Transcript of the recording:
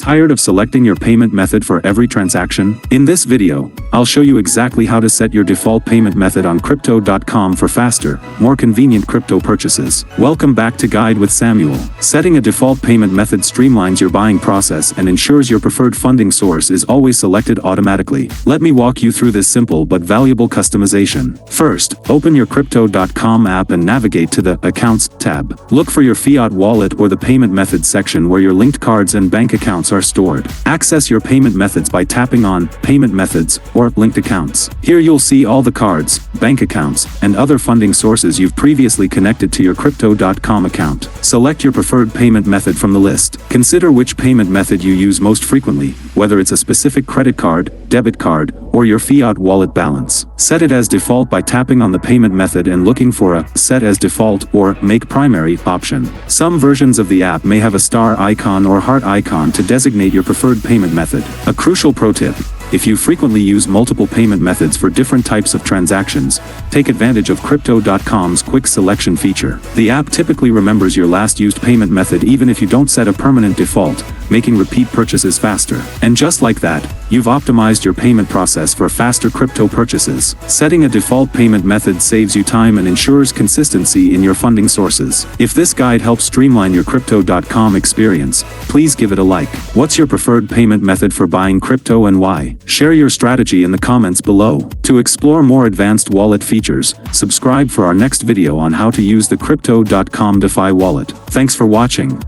Tired of selecting your payment method for every transaction? In this video, I'll show you exactly how to set your default payment method on Crypto.com for faster, more convenient crypto purchases. Welcome back to Guide with Samuel. Setting a default payment method streamlines your buying process and ensures your preferred funding source is always selected automatically. Let me walk you through this simple but valuable customization. First, open your Crypto.com app and navigate to the Accounts tab. Look for your fiat wallet or the Payment Methods section where your linked cards and bank accounts are stored. Access your payment methods by tapping on Payment Methods or Linked Accounts. Here you'll see all the cards, bank accounts, and other funding sources you've previously connected to your Crypto.com account. Select your preferred payment method from the list. Consider which payment method you use most frequently, whether it's a specific credit card, debit card, or your fiat wallet balance. Set it as default by tapping on the payment method and looking for a Set as Default or Make Primary option. Some versions of the app may have a star icon or heart icon to designate your preferred payment method. A crucial pro tip: if you frequently use multiple payment methods for different types of transactions, take advantage of Crypto.com's quick selection feature. The app typically remembers your last used payment method even if you don't set a permanent default, making repeat purchases faster. And just like that, you've optimized your payment process for faster crypto purchases. Setting a default payment method saves you time and ensures consistency in your funding sources. If this guide helps streamline your Crypto.com experience, please give it a like. What's your preferred payment method for buying crypto and why? Share your strategy in the comments below. To explore more advanced wallet features, subscribe for our next video on how to use the Crypto.com DeFi wallet. Thanks for watching.